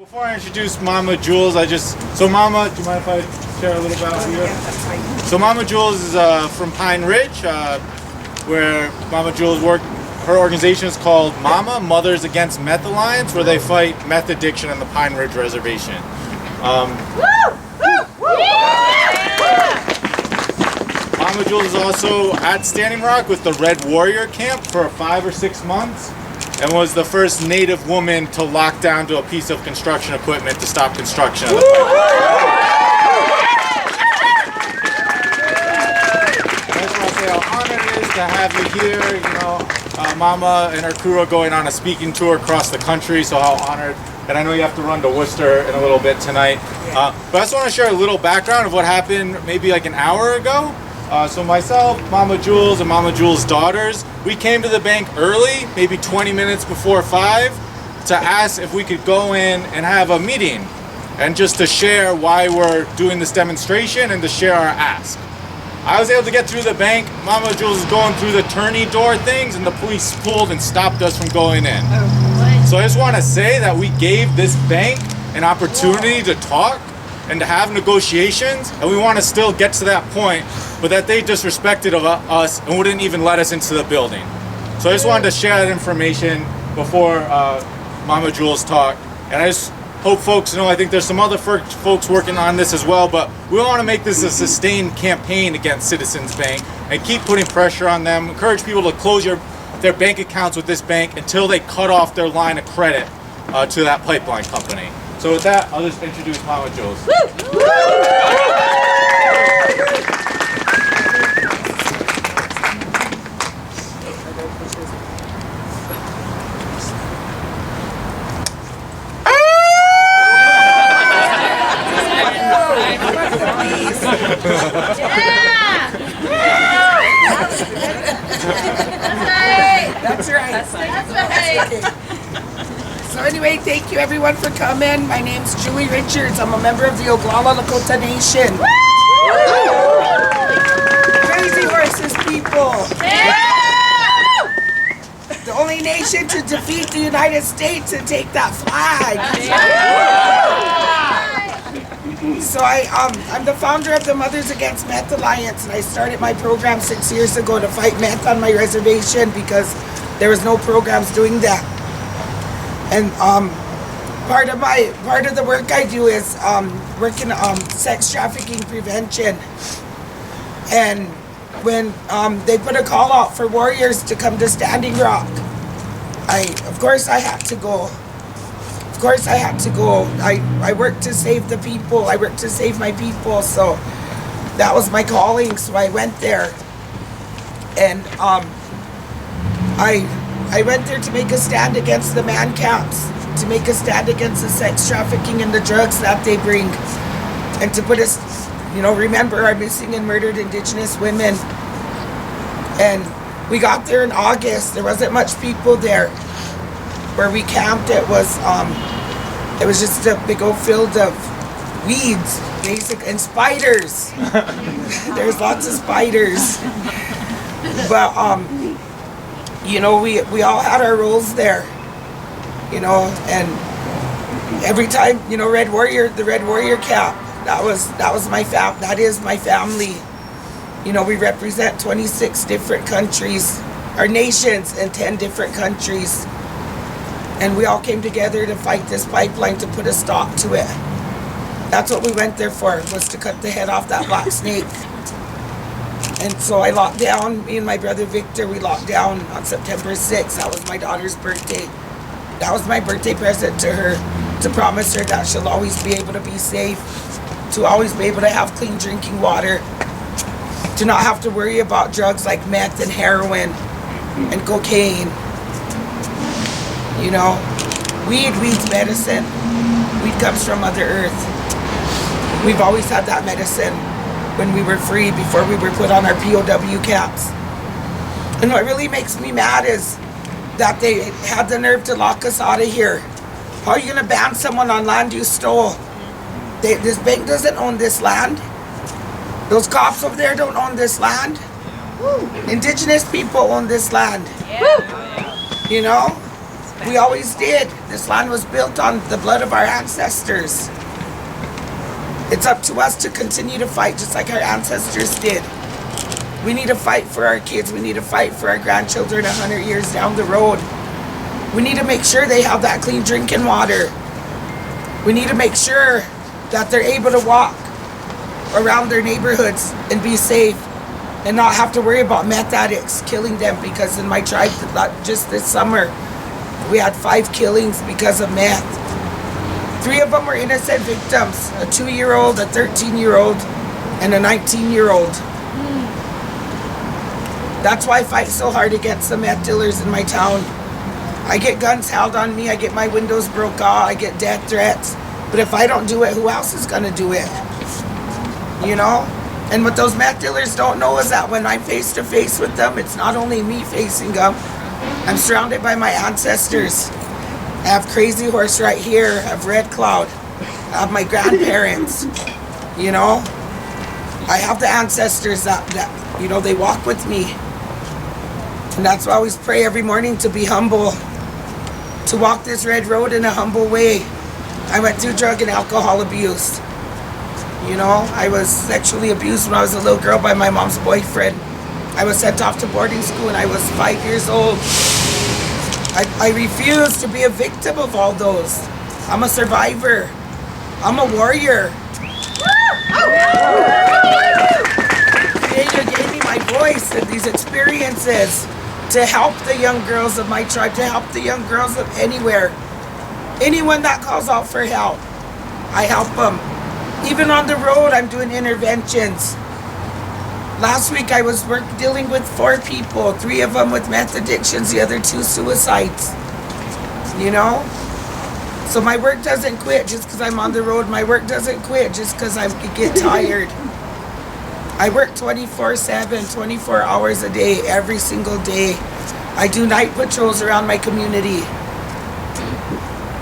Before I introduce Mama Jules, so Mama, do you mind if I share a little about you? So Mama Jules is from Pine Ridge, where Mama Jules worked. Her organization is called Mothers Against Meth Alliance, where they fight meth addiction in the Pine Ridge Reservation. Mama Jules is also at Standing Rock with the Red Warrior Camp for 5 or 6 months, and was the first Native woman to lock down to a piece of construction equipment to stop construction of the pipeline. I just want to say how honored it is to have you here. You know, Mama and her crew are going on a speaking tour across the country, so how honored. And I know you have to run to Worcester in a little bit tonight. But I just want to share a little background of what happened maybe like an hour ago. So myself, Mama Jules, and Mama Jules' daughters, we came to the bank early, maybe 20 minutes before 5, to ask if we could go in and have a meeting and just to share why we're doing this demonstration and to share our ask. I was able to get through the bank. Mama Jules is going through the tourney door things, and the police pulled and stopped us from going in. So I just want to say that we gave this bank an opportunity to talk and to have negotiations, and we want to still get to that point, but that they disrespected us and wouldn't even let us into the building. So I just wanted to share that information before Mama Jules talk, and I just hope folks know, I think there's some other folks working on this as well, but we want to make this a sustained campaign against Citizens Bank and keep putting pressure on them, encourage people to close their bank accounts with this bank until they cut off their line of credit to that pipeline company. So with that, I'll just introduce Mama Jules. That's right. So anyway, thank you everyone for coming. My name's Julie Richards. I'm a member of the Oglala Lakota Nation. Crazy horses, people. The only nation to defeat the United States and take that flag. So I'm the founder of the Mothers Against Meth Alliance, and I started my program 6 years ago to fight meth on my reservation because there was no programs doing that. And part of the work I do is working on sex trafficking prevention. And when they put a call out for warriors to come to Standing Rock, of course I had to go. I work to save the people. I work to save my people. So that was my calling. So I went there, and I went there to make a stand against the man camps, to make a stand against the sex trafficking and the drugs that they bring, and to put us, remember our missing and murdered Indigenous women. And we got there in August. There wasn't much people there. Where we camped, it was just a big old field of weeds, and spiders. There's lots of spiders. But we all had our roles there, and every time, the Red Warrior Camp, that is my family. We represent 26 different countries, our nations in 10 different countries. And we all came together to fight this pipeline, to put a stop to it. That's what we went there for, was to cut the head off that black snake. And so I locked down, me and my brother Victor, we locked down on September 6th. That was my daughter's birthday. That was my birthday present to her, to promise her that she'll always be able to be safe, to always be able to have clean drinking water, to not have to worry about drugs like meth and heroin and cocaine. Weed's medicine. Weed comes from Mother Earth. We've always had that medicine when we were free, before we were put on our POW camps. And what really makes me mad is that they had the nerve to lock us out of here. How are you gonna ban someone on land you stole? This bank doesn't own this land. Those cops over there don't own this land. Indigenous people own this land. You know? We always did. This land was built on the blood of our ancestors. It's up to us to continue to fight just like our ancestors did. We need to fight for our kids. We need to fight for our grandchildren 100 years down the road. We need to make sure they have that clean drinking water. We need to make sure that they're able to walk around their neighborhoods and be safe and not have to worry about meth addicts killing them, because in my tribe, just this summer, we had 5 killings because of meth. 3 of them were innocent victims, a 2-year-old, a 13-year-old, and a 19-year-old. That's why I fight so hard against the meth dealers in my town. I get guns held on me, I get my windows broke out, I get death threats. But if I don't do it, who else is gonna do it? You know? And what those meth dealers don't know is that when I'm face to face with them, it's not only me facing them. I'm surrounded by my ancestors. I have Crazy Horse right here, I have Red Cloud, I have my grandparents, you know? I have the ancestors that you know, they walk with me. And that's why I always pray every morning to be humble, to walk this red road in a humble way. I went through drug and alcohol abuse. You know, I was sexually abused when I was a little girl by my mom's boyfriend. I was sent off to boarding school when I was 5 years old. I refuse to be a victim of all those. I'm a survivor. I'm a warrior. Creator gave me my voice and these experiences to help the young girls of my tribe, to help the young girls of anywhere. Anyone that calls out for help, I help them. Even on the road, I'm doing interventions. Last week I was dealing with 4 people, 3 of them with meth addictions, the other 2 suicides. You know? So my work doesn't quit just because I'm on the road. My work doesn't quit just because I get tired. I work 24/7, 24 hours a day, every single day. I do night patrols around my community.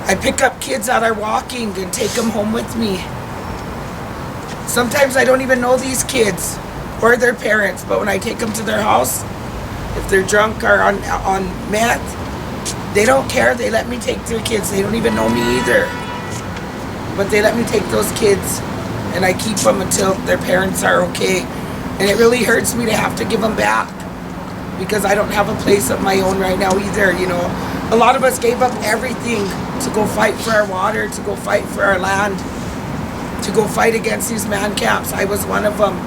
I pick up kids that are walking and take them home with me. Sometimes I don't even know these kids or their parents, but when I take them to their house, if they're drunk or on meth, they don't care. They let me take their kids. They don't even know me either. But they let me take those kids, and I keep them until their parents are okay. And it really hurts me to have to give them back, because I don't have a place of my own right now either, you know. A lot of us gave up everything to go fight for our water, to go fight for our land, to go fight against these man camps. I was one of them.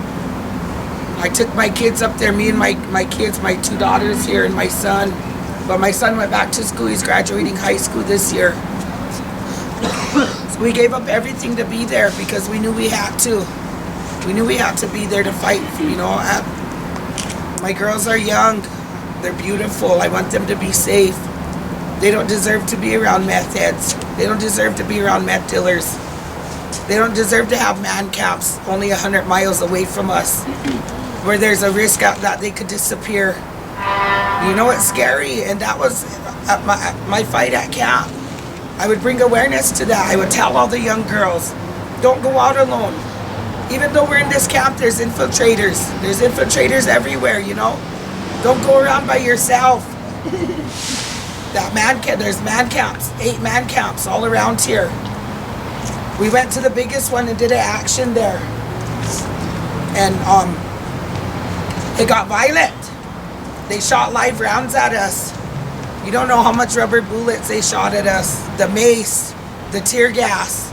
I took my kids up there, me and my kids, my 2 daughters here and my son. But my son went back to school. He's graduating high school this year. So we gave up everything to be there because we knew we had to. We knew we had to be there to fight, you know. My girls are young. They're beautiful. I want them to be safe. They don't deserve to be around meth heads. They don't deserve to be around meth dealers. They don't deserve to have man camps only 100 miles away from us, where there's a risk that they could disappear. You know, it's scary, and that was my fight at camp. I would bring awareness to that. I would tell all the young girls, don't go out alone. Even though we're in this camp, there's infiltrators. There's infiltrators everywhere, you know. Don't go around by yourself. There's man camps, 8 man camps all around here. We went to the biggest one and did an action there. And it got violent. They shot live rounds at us. You don't know how much rubber bullets they shot at us. The mace, the tear gas.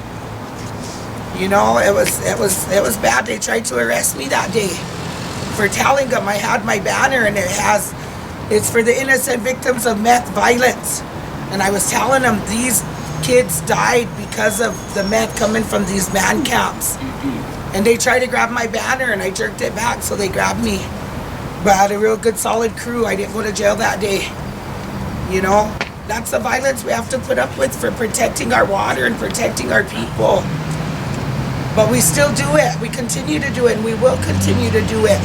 You know, it was bad. They tried to arrest me that day for telling them I had my banner, and it's for the innocent victims of meth violence. And I was telling them these kids died because of the meth coming from these man camps. And they tried to grab my banner, and I jerked it back, so they grabbed me. But I had a real good solid crew. I didn't go to jail that day. You know, that's the violence we have to put up with for protecting our water and protecting our people. But we still do it. We continue to do it, and we will continue to do it.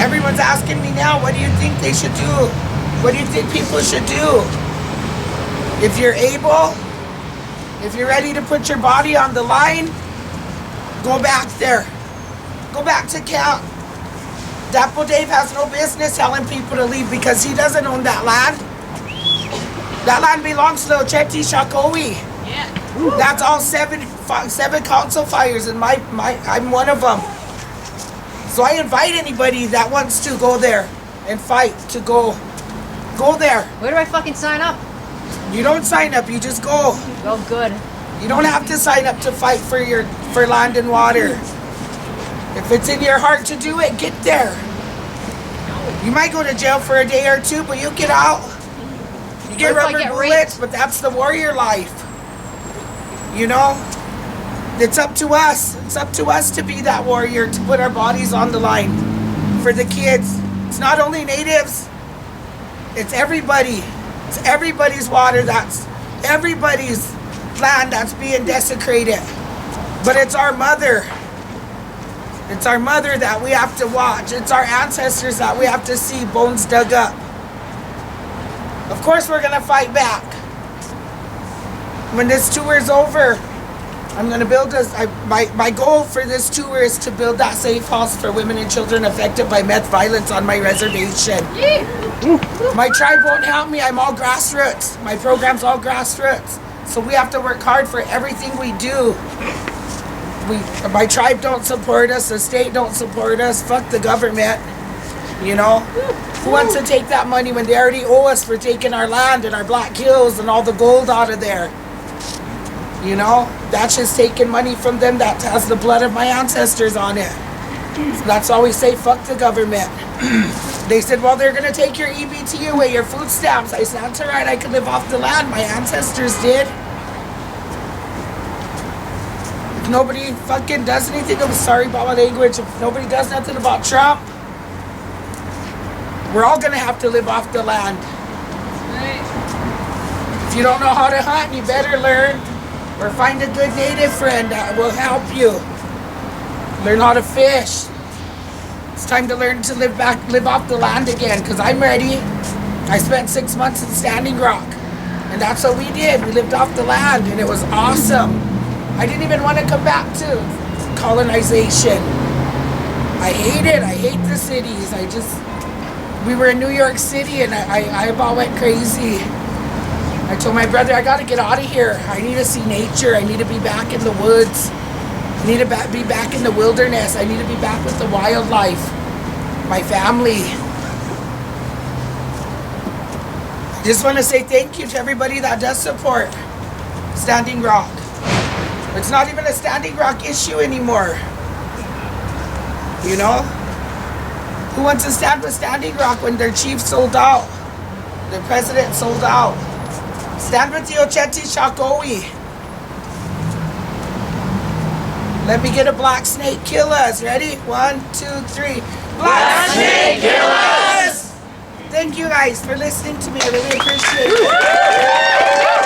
Everyone's asking me now, what do you think they should do? What do you think people should do? If you're able, if you're ready to put your body on the line, go back there. Go back to camp. DAPL Dave has no business telling people to leave because he doesn't own that land. That land belongs to the Ocheti Shakowi. Yeah. That's all seven council fires, and I'm one of them. So I invite anybody that wants to go there and fight to go there. Where do I fucking sign up? You don't sign up, you just go. Oh, good. You don't have to sign up to fight for land and water. If it's in your heart to do it, get there. You might go to jail for a day or two, but you get out. You get What if I rubber get bullets, raped? but that's the warrior life. You know? It's up to us. It's up to us to be that warrior, to put our bodies on the line for the kids. It's not only natives, it's everybody. It's everybody's water, that's everybody's land that's being desecrated. But it's our mother. It's our mother that we have to watch. It's our ancestors that we have to see bones dug up. Of course we're gonna fight back. When this tour is over, I'm gonna build my goal for this tour is to build that safe house for women and children affected by meth violence on my reservation. My tribe won't help me, I'm all grassroots. My program's all grassroots. So we have to work hard for everything we do. My tribe don't support us, the state don't support us, fuck the government, you know? Who wants to take that money when they already owe us for taking our land and our black hills and all the gold out of there? You know? That's just taking money from them that has the blood of my ancestors on it. So that's why we say fuck the government. They said, well, they're gonna take your EBT away, your food stamps. I said, that's all right, I can live off the land, my ancestors did. Nobody fucking does anything. I'm sorry about my language. If nobody does nothing about Trump, we're all gonna have to live off the land. If you don't know how to hunt, you better learn or find a good native friend that will help you. Learn how to fish. It's time to learn to live off the land again, because I'm ready. I spent 6 months in Standing Rock, and that's what we did. We lived off the land, and it was awesome. I didn't even want to come back to colonization. I hate it. I hate the cities. We were in New York City and I about went crazy. I told my brother, I got to get out of here. I need to see nature. I need to be back in the woods. I need to be back in the wilderness. I need to be back with the wildlife, my family. I just want to say thank you to everybody that does support Standing Rock. It's not even a Standing Rock issue anymore. You know? Who wants to stand with Standing Rock when their chief sold out? Their president sold out. Stand with the Ocheti Shakowi. Let me get a black snake kill us. Ready? 1, 2, 3. Black snake kill us! Thank you guys for listening to me. I really appreciate it.